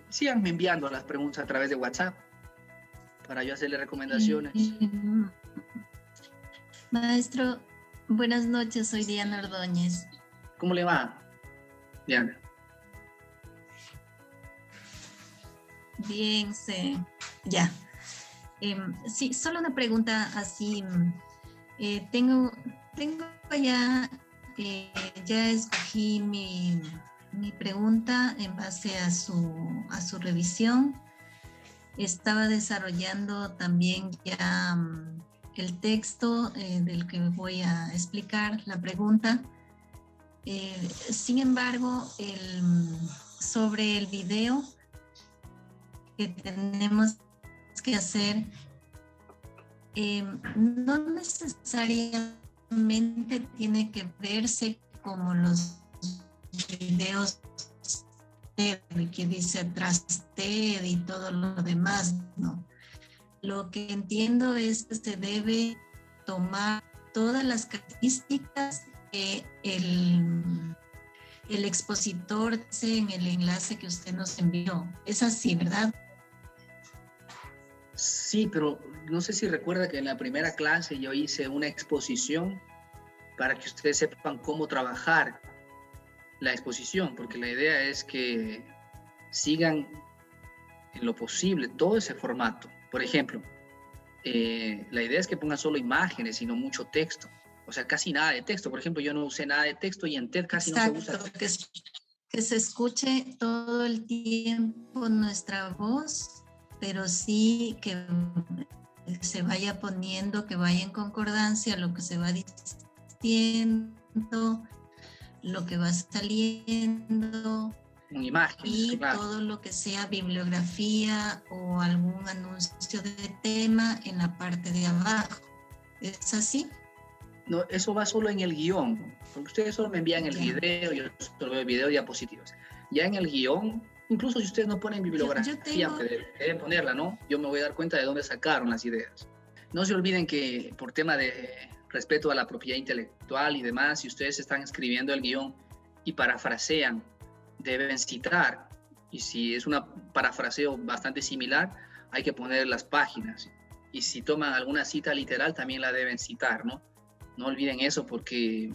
Síganme enviando las preguntas a través de WhatsApp para yo hacerle recomendaciones. Maestro, buenas noches, soy Diana Ordóñez. ¿Cómo le va, Diana? Bien, ya. Sí, solo una pregunta así. Tengo ya escogí mi pregunta en base a su revisión. Estaba desarrollando también ya el texto del que voy a explicar la pregunta. Sin embargo, sobre el video que tenemos que hacer, no necesariamente tiene que verse como los videos que dice atrás TED y todo lo demás, ¿no? Lo que entiendo es que se debe tomar todas las características que el expositor dice en el enlace que usted nos envió. Es así, ¿verdad? Sí, pero no sé si recuerda que en la primera clase yo hice una exposición para que ustedes sepan cómo trabajar la exposición, porque la idea es que sigan en lo posible todo ese formato. Por ejemplo, la idea es que pongan solo imágenes y no mucho texto. O sea, casi nada de texto. Por ejemplo, yo no usé nada de texto y en TED casi Exacto, no se usa. Que se escuche todo el tiempo nuestra voz pero sí que se vaya poniendo, que vaya en concordancia lo que se va diciendo, lo que va saliendo, imágenes, y claro. todo lo que sea bibliografía o algún anuncio de tema en la parte de abajo. ¿Es así? No, eso va solo en el guión, porque ustedes solo me envían el video, yo solo veo el video, diapositivas. Ya en el guión, incluso si ustedes no ponen bibliografía, deben ponerla, ¿no? Yo me voy a dar cuenta de dónde sacaron las ideas. No se olviden que por tema de respeto a la propiedad intelectual y demás, si ustedes están escribiendo el guión y parafrasean, deben citar, y si es un parafraseo bastante similar, hay que poner las páginas, y si toman alguna cita literal, también la deben citar, ¿no? No olviden eso porque,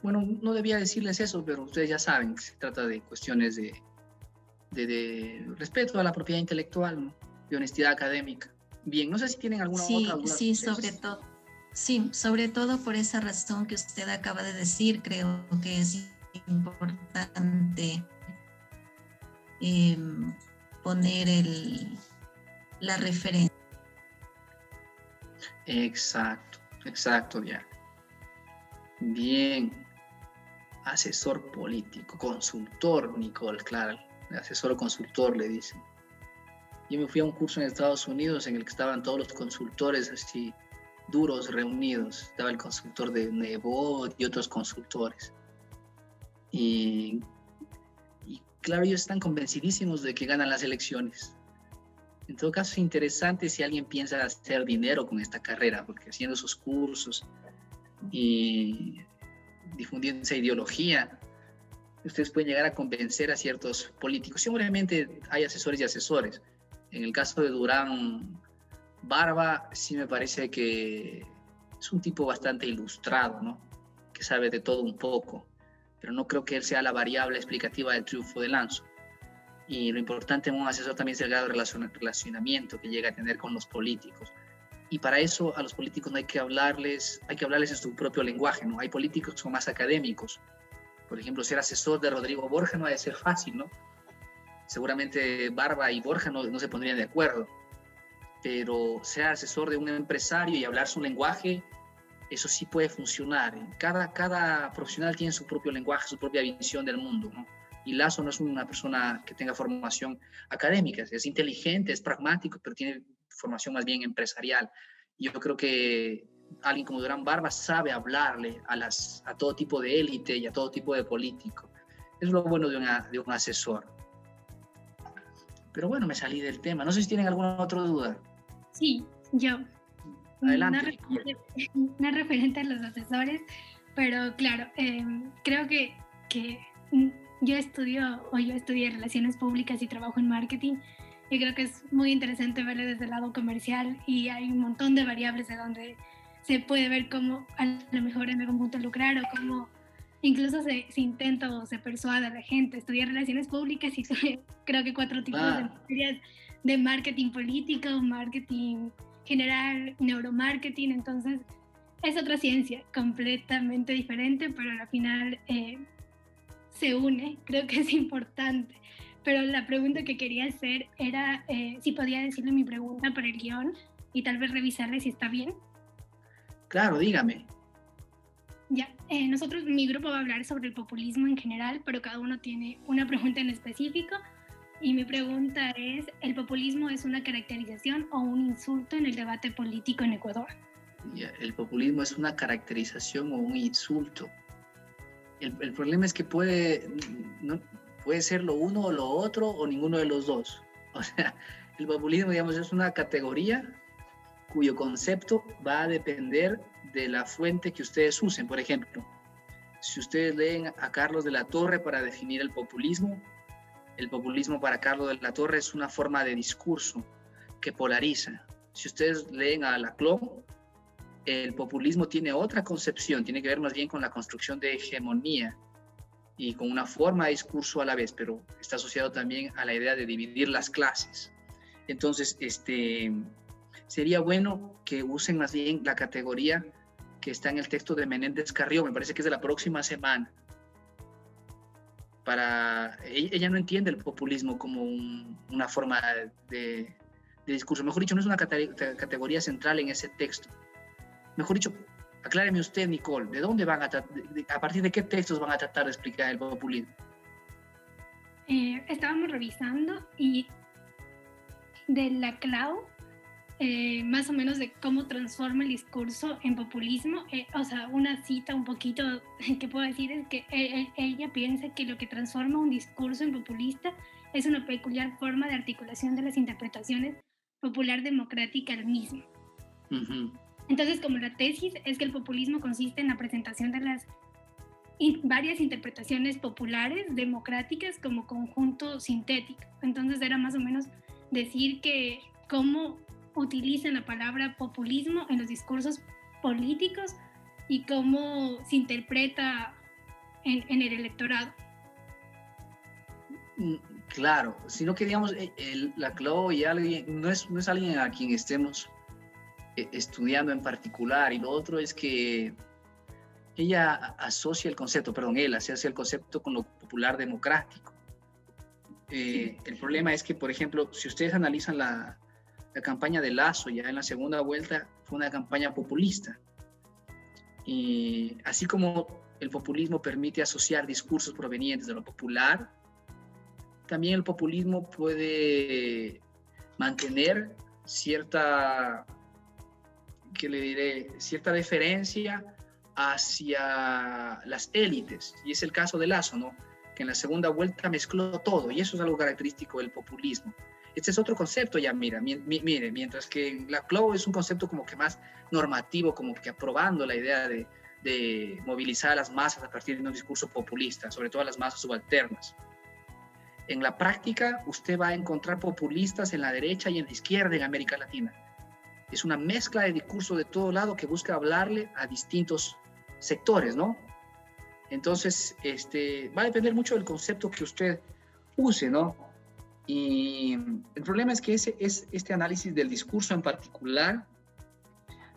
bueno, no debía decirles eso, pero ustedes ya saben que se trata de cuestiones de respeto a la propiedad intelectual, ¿no? De honestidad académica. Bien, no sé si tienen alguna otra duda. Sí, sobre todo. Sí, sobre todo por esa razón que usted acaba de decir, creo que es importante poner la referencia. Exacto, ya. Bien. Asesor político, consultor, Nicole, claro. Asesor consultor, le dicen. Yo me fui a un curso en Estados Unidos en el que estaban todos los consultores así duros reunidos. Estaba el consultor de Nebot y otros consultores. Y claro, ellos están convencidísimos de que ganan las elecciones. En todo caso, es interesante si alguien piensa hacer dinero con esta carrera, porque haciendo esos cursos y difundiendo esa ideología, ustedes pueden llegar a convencer a ciertos políticos. Seguramente hay asesores y asesores. En el caso de Durán Barba, sí me parece que es un tipo bastante ilustrado, ¿no? Que sabe de todo un poco, pero no creo que él sea la variable explicativa del triunfo de Lanzo. Y lo importante en un asesor también es el grado de relacionamiento que llega a tener con los políticos. Y para eso a los políticos no hay que hablarles en su propio lenguaje, ¿no? Hay políticos que son más académicos. Por ejemplo, ser asesor de Rodrigo Borja no ha de ser fácil, ¿no? Seguramente Barba y Borja no se pondrían de acuerdo. Pero ser asesor de un empresario y hablar su lenguaje, eso sí puede funcionar. Cada profesional tiene su propio lenguaje, su propia visión del mundo, ¿no? Y Lazo no es una persona que tenga formación académica, es inteligente, es pragmático, pero tiene formación más bien empresarial. Yo creo que alguien como Durán Barba sabe hablarle a todo tipo de élite y a todo tipo de político. Es lo bueno de un asesor. Pero bueno, me salí del tema. No sé si tienen alguna otra duda. Sí, yo. Adelante. No referente a los asesores, pero claro, creo que yo estudié Relaciones Públicas y trabajo en marketing, y creo que es muy interesante verlo desde el lado comercial, y hay un montón de variables de donde se puede ver cómo a lo mejor en algún punto lucrar, o cómo incluso se intenta o se persuade a la gente. Estudié Relaciones Públicas y creo que 4 tipos de materias de marketing político, marketing general, neuromarketing. Entonces es otra ciencia completamente diferente, pero al final se une. Creo que es importante. Pero la pregunta que quería hacer era si podía decirle mi pregunta por el guión y tal vez revisarle si está bien. Claro, dígame. Ya, mi grupo va a hablar sobre el populismo en general, pero cada uno tiene una pregunta en específico. Y mi pregunta es, ¿el populismo es una caracterización o un insulto en el debate político en Ecuador? El populismo es una caracterización o un insulto. El problema es que puede ser lo uno o lo otro o ninguno de los dos. O sea, el populismo, digamos, es una categoría cuyo concepto va a depender de la fuente que ustedes usen. Por ejemplo, si ustedes leen a Carlos de la Torre para definir el populismo para Carlos de la Torre es una forma de discurso que polariza. Si ustedes leen a Laclau, el populismo tiene otra concepción, tiene que ver más bien con la construcción de hegemonía y con una forma de discurso a la vez, pero está asociado también a la idea de dividir las clases. Entonces, sería bueno que usen más bien la categoría que está en el texto de Menéndez Carrió, me parece que es de la próxima semana. Ella no entiende el populismo como una forma de discurso. Mejor dicho, no es una categoría central en ese texto. Mejor dicho, acláreme usted, Nicole, ¿de dónde van a partir de qué textos van a tratar de explicar el populismo? Estábamos revisando y de Laclau, más o menos de cómo transforma el discurso en populismo. O sea, una cita un poquito que puedo decir es que ella piensa que lo que transforma un discurso en populista es una peculiar forma de articulación de las interpretaciones popular democrática al mismo. Uh-huh. Entonces, como la tesis es que el populismo consiste en la presentación de las varias interpretaciones populares democráticas como conjunto sintético. Entonces era más o menos decir que cómo utilizan la palabra populismo en los discursos políticos y cómo se interpreta en el electorado. Claro, sino que digamos, la Chloe no es alguien a quien estemos estudiando en particular, y lo otro es que ella asocia el concepto, él asocia el concepto con lo popular democrático. El problema es que, por ejemplo, si ustedes analizan la campaña de Lasso ya en la segunda vuelta, fue una campaña populista. Y así como el populismo permite asociar discursos provenientes de lo popular, también el populismo puede mantener cierta deferencia hacia las élites, y es el caso de Lasso, ¿no? Que en la segunda vuelta mezcló todo, y eso es algo característico del populismo. Este es otro concepto ya, mire, mientras que la Chloe es un concepto como que más normativo, como que aprobando la idea de movilizar a las masas a partir de un discurso populista, sobre todo a las masas subalternas. En la práctica, usted va a encontrar populistas en la derecha y en la izquierda en América Latina. Es una mezcla de discurso de todo lado que busca hablarle a distintos sectores, ¿no? Entonces, va a depender mucho del concepto que usted use, ¿no? Y el problema es que este análisis del discurso en particular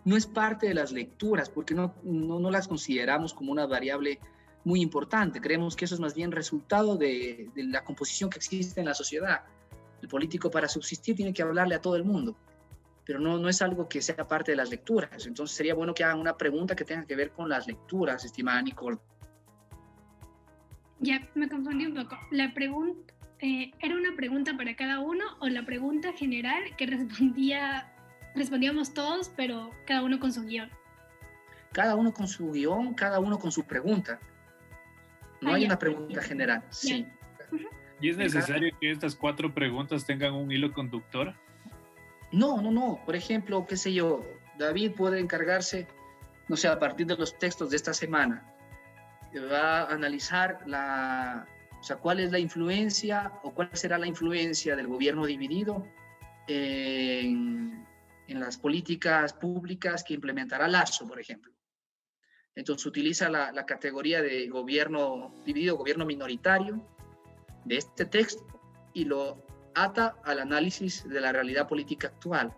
no es parte de las lecturas, porque no las consideramos como una variable muy importante. Creemos que eso es más bien resultado de la composición que existe en la sociedad. El político, para subsistir, tiene que hablarle a todo el mundo, pero no es algo que sea parte de las lecturas. Entonces sería bueno que hagan una pregunta que tenga que ver con las lecturas, estimada Nicole. Ya, me confundí un poco. La pregunta, ¿era una pregunta para cada uno o la pregunta general que respondíamos todos, pero cada uno con su guión? Cada uno con su guión, cada uno con su pregunta. No hay ya. una pregunta general, sí. Uh-huh. ¿Y es necesario que estas 4 preguntas tengan un hilo conductor? No. Por ejemplo, qué sé yo, David puede encargarse, no sé, a partir de los textos de esta semana, va a analizar cuál es la influencia o cuál será la influencia del gobierno dividido en las políticas públicas que implementará Lasso, por ejemplo. Entonces utiliza la categoría de gobierno dividido, gobierno minoritario de este texto y lo ata al análisis de la realidad política actual.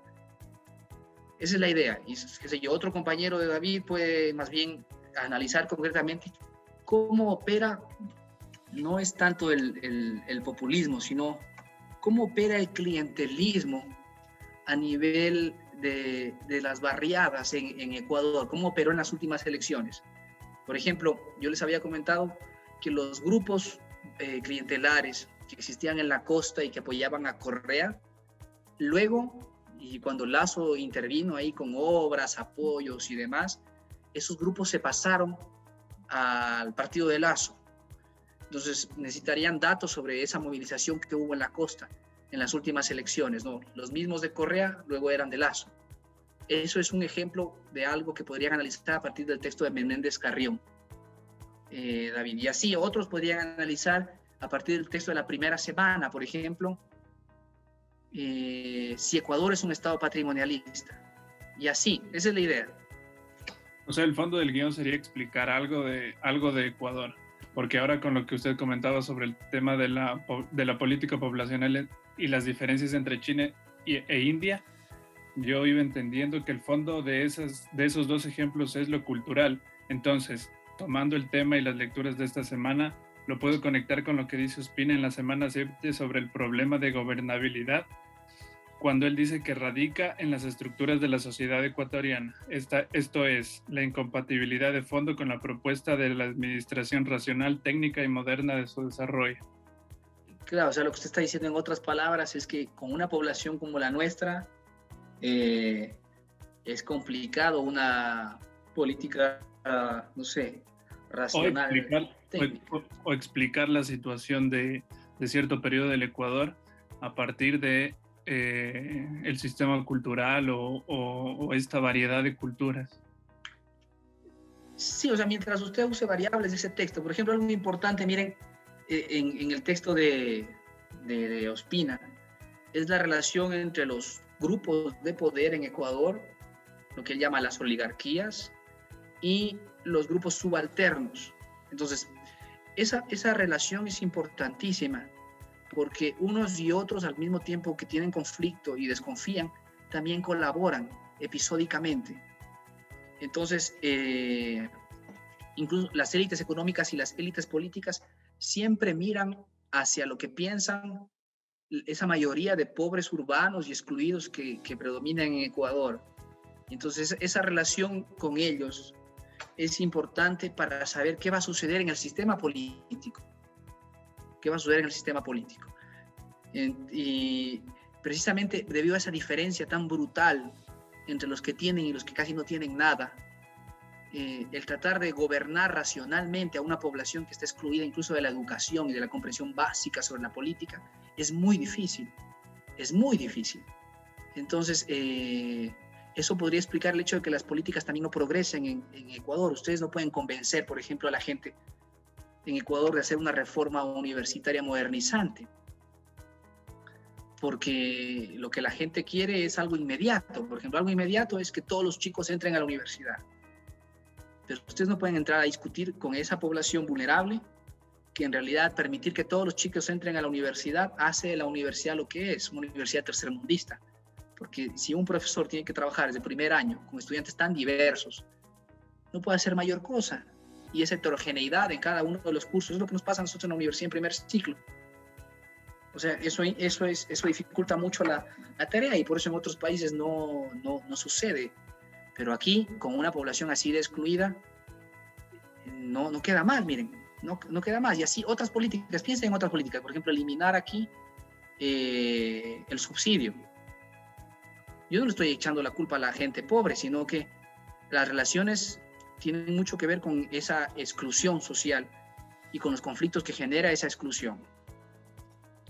Esa es la idea. Y qué sé yo, otro compañero de David puede más bien analizar concretamente cómo opera, no es tanto el populismo, sino cómo opera el clientelismo a nivel de las barriadas en Ecuador, cómo operó en las últimas elecciones. Por ejemplo, yo les había comentado que los grupos clientelares que existían en la costa y que apoyaban a Correa, luego, y cuando Lasso intervino ahí con obras, apoyos y demás, esos grupos se pasaron al partido de Lasso. Entonces necesitarían datos sobre esa movilización que hubo en la costa en las últimas elecciones, ¿no? Los mismos de Correa luego eran de Lasso. Eso es un ejemplo de algo que podrían analizar a partir del texto de Menéndez Carrión, David. Y así otros podrían analizar a partir del texto de la primera semana, por ejemplo, si Ecuador es un estado patrimonialista. Y así, esa es la idea. O sea, el fondo del guión sería explicar algo de Ecuador, porque ahora con lo que usted comentaba sobre el tema de la política poblacional y las diferencias entre China e India, yo iba entendiendo que el fondo de esos 2 ejemplos es lo cultural. Entonces, tomando el tema y las lecturas de esta semana, lo puedo conectar con lo que dice Ospina en la semana 7 sobre el problema de gobernabilidad, cuando él dice que radica en las estructuras de la sociedad ecuatoriana. Esto es, la incompatibilidad de fondo con la propuesta de la administración racional, técnica y moderna de su desarrollo. Claro, o sea, lo que usted está diciendo en otras palabras es que con una población como la nuestra es complicado una política, no sé, racional. O explicar la situación de cierto periodo del Ecuador a partir de el sistema cultural o esta variedad de culturas. Sí, o sea, mientras usted use variables de ese texto, por ejemplo, algo muy importante, miren, en el texto de Ospina, es la relación entre los grupos de poder en Ecuador, lo que él llama las oligarquías, y los grupos subalternos. Entonces, esa relación es importantísima, porque unos y otros al mismo tiempo que tienen conflicto y desconfían, también colaboran episódicamente. Entonces, incluso las élites económicas y las élites políticas siempre miran hacia lo que piensan esa mayoría de pobres urbanos y excluidos que predominan en Ecuador. Entonces, esa relación con ellos es importante para saber qué va a suceder en el sistema político. ¿Qué va a suceder en el sistema político? Y precisamente debido a esa diferencia tan brutal entre los que tienen y los que casi no tienen nada, el tratar de gobernar racionalmente a una población que está excluida incluso de la educación y de la comprensión básica sobre la política es muy difícil, es muy difícil. Entonces, eso podría explicar el hecho de que las políticas también no progresen en Ecuador. Ustedes no pueden convencer, por ejemplo, a la gente en Ecuador de hacer una reforma universitaria modernizante, porque lo que la gente quiere es algo inmediato. Por ejemplo, algo inmediato es que todos los chicos entren a la universidad. Pero ustedes no pueden entrar a discutir con esa población vulnerable que en realidad permitir que todos los chicos entren a la universidad hace de la universidad lo que es, una universidad tercermundista. Porque si un profesor tiene que trabajar desde primer año con estudiantes tan diversos, no puede hacer mayor cosa. Y esa heterogeneidad en cada uno de los cursos es lo que nos pasa a nosotros en la universidad en primer ciclo. O sea, eso dificulta mucho la tarea y por eso en otros países no sucede. Pero aquí, con una población así de excluida, no queda mal, miren, no queda más. Y así otras políticas, piensen en otras políticas, por ejemplo, eliminar aquí el subsidio. Yo no le estoy echando la culpa a la gente pobre, sino que las relaciones tienen mucho que ver con esa exclusión social y con los conflictos que genera esa exclusión.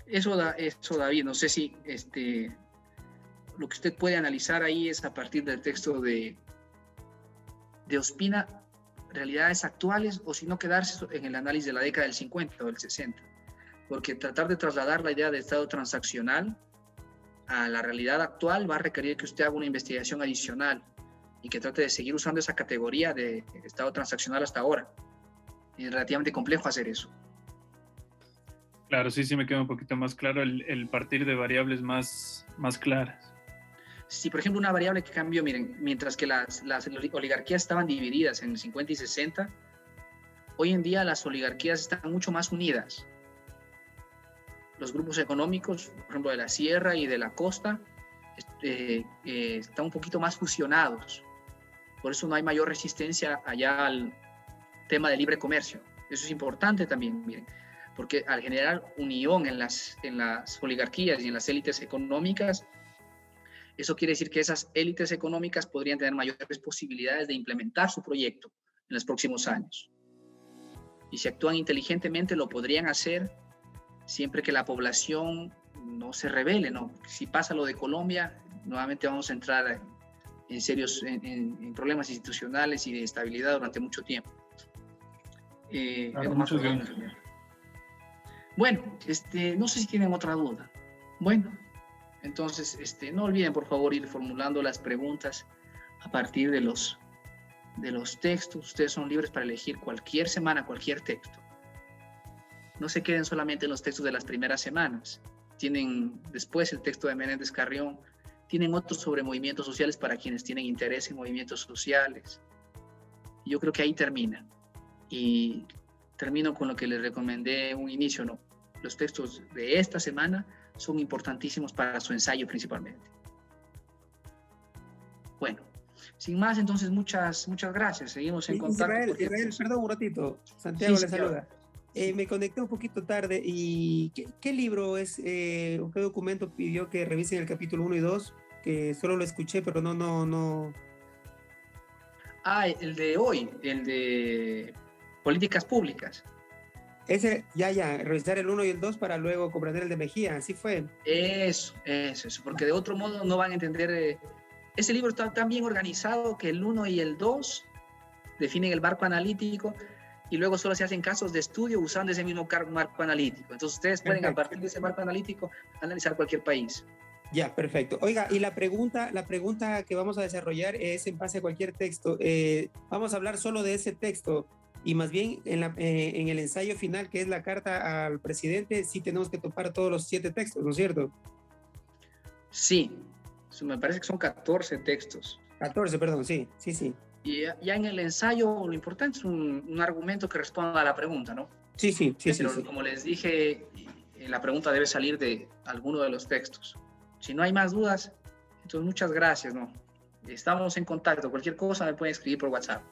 Eso, David, no sé si lo que usted puede analizar ahí es a partir del texto de Ospina, realidades actuales, o si no quedarse en el análisis de la década del 50 o del 60, porque tratar de trasladar la idea de Estado transaccional a la realidad actual va a requerir que usted haga una investigación adicional y que trate de seguir usando esa categoría de Estado transaccional hasta ahora. Es relativamente complejo hacer eso. Claro, sí me queda un poquito más claro el partir de variables más claras. Si, por ejemplo, una variable que cambió, miren, mientras que las oligarquías estaban divididas en el 50 y 60, hoy en día las oligarquías están mucho más unidas. Los grupos económicos, por ejemplo, de la sierra y de la costa, están un poquito más fusionados. Por eso no hay mayor resistencia allá al tema de libre comercio. Eso es importante también, miren, porque al generar unión en las oligarquías y en las élites económicas, eso quiere decir que esas élites económicas podrían tener mayores posibilidades de implementar su proyecto en los próximos años. Y si actúan inteligentemente, lo podrían hacer siempre que la población no se rebele, ¿no? Si pasa lo de Colombia, nuevamente vamos a entrar en serios problemas institucionales y de estabilidad durante mucho tiempo. Bueno, no sé si tienen otra duda. Bueno, entonces no olviden por favor ir formulando las preguntas a partir de los textos. Ustedes son libres para elegir cualquier semana, cualquier texto. No se queden solamente en los textos de las primeras semanas. Tienen después el texto de Menéndez Carrión, tienen otros sobre movimientos sociales para quienes tienen interés en movimientos sociales. Yo creo que ahí termina. Y termino con lo que les recomendé en un inicio, ¿no? Los textos de esta semana son importantísimos para su ensayo principalmente. Bueno, sin más, entonces muchas gracias. Seguimos en contacto. Israel, perdón un ratito. Santiago Sí, le saluda. Me conecté un poquito tarde y ¿qué libro es o qué documento pidió que revisen el capítulo 1 y 2? Que solo lo escuché, pero no. Ah, el de hoy, el de políticas públicas. Ese, ya, revisar el 1 y el 2 para luego comprender el de Mejía, así fue. Eso, porque de otro modo no van a entender. Ese libro está tan bien organizado que el 1 y el 2 definen el marco analítico y luego solo se hacen casos de estudio usando ese mismo marco analítico. Entonces ustedes pueden, a partir de ese marco analítico, analizar cualquier país. Ya, perfecto. Oiga, y la pregunta que vamos a desarrollar es en base a cualquier texto. Vamos a hablar solo de ese texto y más bien en el ensayo final, que es la carta al presidente, sí tenemos que topar todos los 7 textos, ¿no es cierto? Sí, me parece que son 14 textos. 14, perdón, sí. Y ya en el ensayo lo importante es un argumento que responda a la pregunta, ¿no? Sí. Pero como les dije, la pregunta debe salir de alguno de los textos. Si no hay más dudas, entonces muchas gracias, ¿no? Estamos en contacto. Cualquier cosa me pueden escribir por WhatsApp.